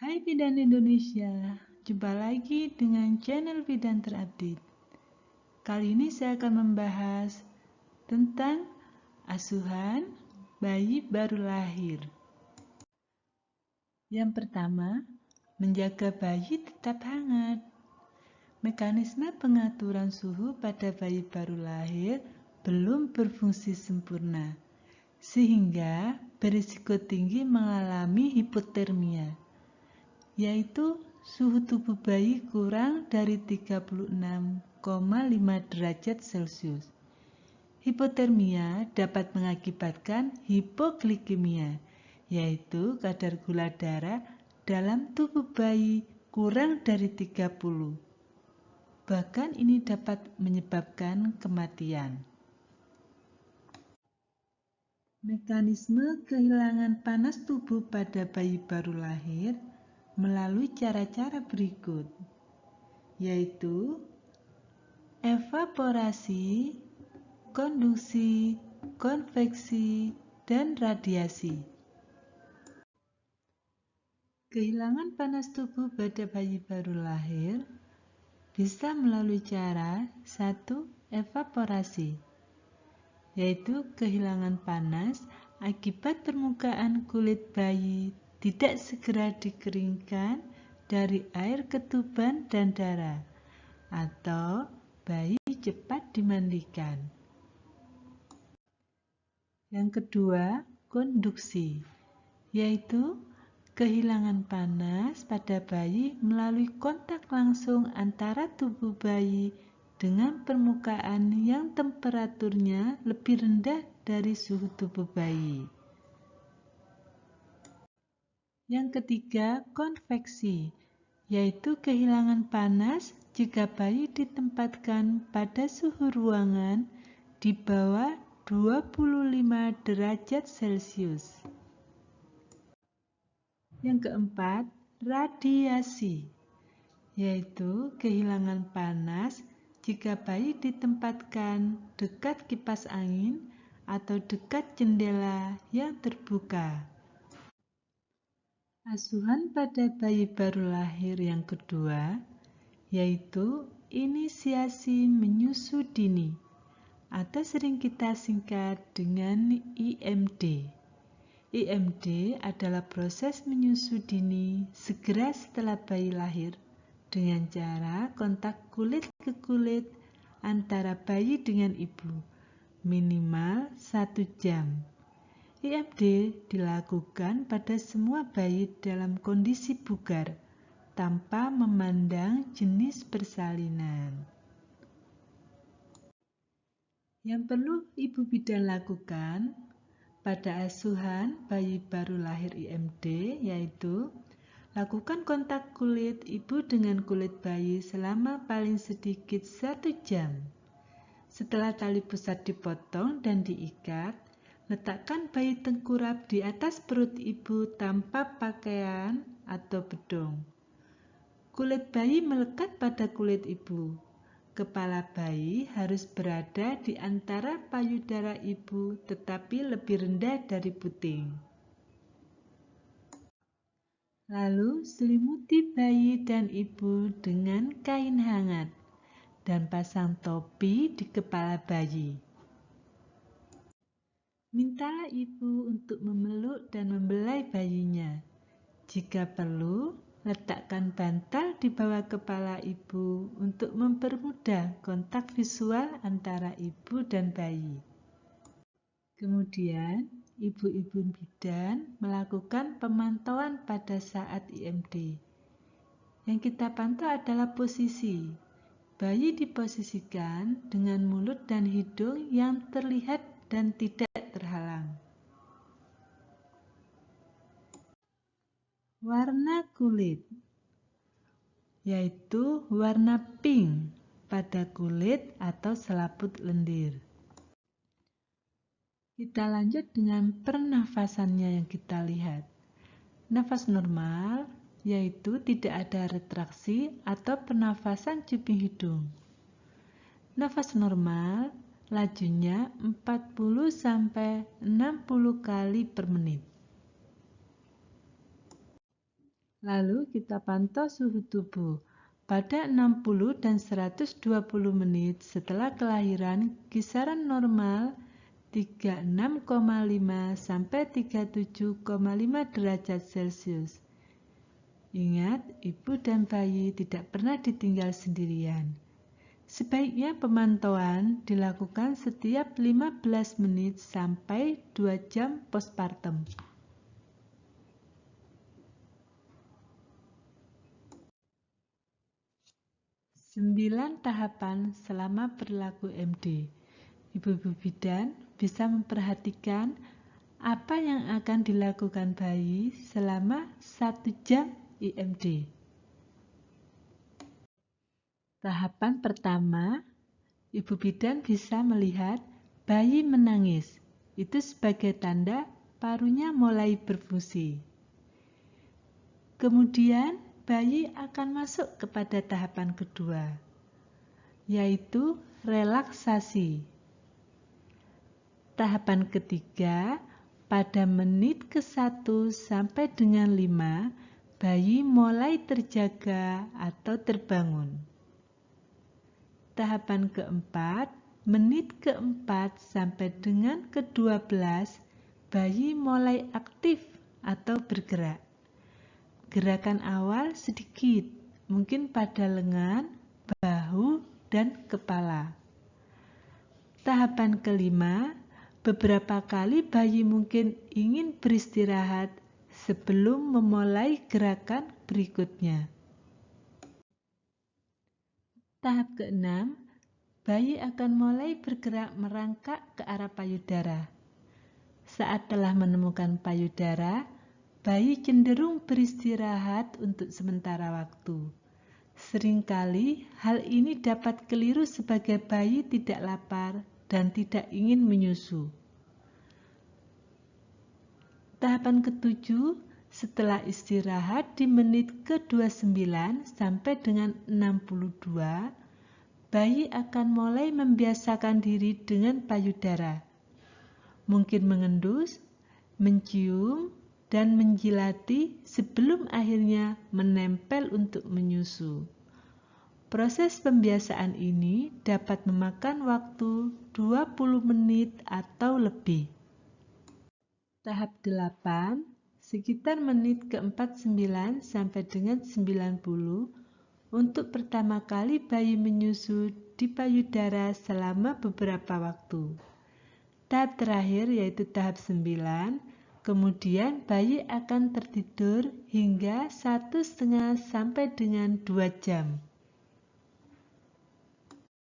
Hai Bidan Indonesia, jumpa lagi dengan channel Bidan Terupdate. Kali ini saya akan membahas tentang asuhan bayi baru lahir. Yang pertama, menjaga bayi tetap hangat. Mekanisme pengaturan suhu pada bayi baru lahir belum berfungsi sempurna, sehingga berisiko tinggi mengalami hipotermia, yaitu suhu tubuh bayi kurang dari 36,5 derajat Celcius. Hipotermia dapat mengakibatkan hipoglikemia, yaitu kadar gula darah dalam tubuh bayi kurang dari 30. Bahkan ini dapat menyebabkan kematian. Mekanisme kehilangan panas tubuh pada bayi baru lahir melalui cara-cara berikut, yaitu evaporasi, konduksi, konveksi, dan radiasi. Kehilangan panas tubuh pada bayi baru lahir bisa melalui cara 1. Evaporasi, yaitu kehilangan panas akibat permukaan kulit bayi tidak segera dikeringkan dari air ketuban dan darah, atau bayi cepat dimandikan. Yang kedua, konduksi, yaitu kehilangan panas pada bayi melalui kontak langsung antara tubuh bayi dengan permukaan yang temperaturnya lebih rendah dari suhu tubuh bayi. Yang ketiga, konveksi, yaitu kehilangan panas jika bayi ditempatkan pada suhu ruangan di bawah 25 derajat Celcius. Yang keempat, radiasi, yaitu kehilangan panas jika bayi ditempatkan dekat kipas angin atau dekat jendela yang terbuka. Asuhan pada bayi baru lahir yang kedua, yaitu inisiasi menyusu dini, atau sering kita singkat dengan IMD. IMD adalah proses menyusu dini segera setelah bayi lahir dengan cara kontak kulit ke kulit antara bayi dengan ibu minimal 1 jam. IMD dilakukan pada semua bayi dalam kondisi bugar tanpa memandang jenis persalinan. Yang perlu ibu bidan lakukan pada asuhan bayi baru lahir IMD yaitu lakukan kontak kulit ibu dengan kulit bayi selama paling sedikit 1 jam. Setelah tali pusat dipotong dan diikat, letakkan bayi tengkurap di atas perut ibu tanpa pakaian atau bedong. Kulit bayi melekat pada kulit ibu. Kepala bayi harus berada di antara payudara ibu tetapi lebih rendah dari puting. Lalu selimuti bayi dan ibu dengan kain hangat dan pasang topi di kepala bayi. Mintalah ibu untuk memeluk dan membelai bayinya. Jika perlu, letakkan bantal di bawah kepala ibu untuk mempermudah kontak visual antara ibu dan bayi. Kemudian, ibu-ibu bidan melakukan pemantauan pada saat IMD. Yang kita pantau adalah posisi. Bayi diposisikan dengan mulut dan hidung yang terlihat dan tidak terhalang. Warna kulit, yaitu warna pink pada kulit atau selaput lendir. Kita lanjut dengan pernafasannya yang kita lihat. Nafas normal, yaitu tidak ada retraksi atau pernafasan cuping hidung. Nafas normal, lajunya 40-60 kali per menit. Lalu kita pantau suhu tubuh. Pada 60 dan 120 menit setelah kelahiran, kisaran normal 36,5 sampai 37,5 derajat Celcius. Ingat, ibu dan bayi tidak pernah ditinggal sendirian. Sebaiknya pemantauan dilakukan setiap 15 menit sampai 2 jam postpartum. Sembilan tahapan selama berlaku MD. Ibu-ibu bidan bisa memperhatikan apa yang akan dilakukan bayi selama 1 jam IMD. Tahapan pertama, ibu bidan bisa melihat bayi menangis. Itu sebagai tanda parunya mulai berfungsi. Kemudian, bayi akan masuk kepada tahapan kedua, yaitu relaksasi. Tahapan ketiga, pada menit ke-1 sampai dengan 5, bayi mulai terjaga atau terbangun. Tahapan keempat, menit ke-4 sampai dengan ke-12, bayi mulai aktif atau bergerak. Gerakan awal sedikit, mungkin pada lengan, bahu, dan kepala. Tahapan kelima, beberapa kali bayi mungkin ingin beristirahat sebelum memulai gerakan berikutnya. Tahap keenam, bayi akan mulai bergerak merangkak ke arah payudara. Saat telah menemukan payudara, bayi cenderung beristirahat untuk sementara waktu. Seringkali hal ini dapat keliru sebagai bayi tidak lapar dan tidak ingin menyusu. Tahapan ketujuh, setelah istirahat di menit ke-29 sampai dengan 62, bayi akan mulai membiasakan diri dengan payudara. Mungkin mengendus, mencium, dan menjilati sebelum akhirnya menempel untuk menyusu. Proses pembiasaan ini dapat memakan waktu 20 menit atau lebih. Tahap 8, sekitar menit ke-49 sampai dengan 90 untuk pertama kali bayi menyusu di payudara selama beberapa waktu. Tahap terakhir yaitu tahap 9, kemudian bayi akan tertidur hingga 1,5 sampai dengan 2 jam.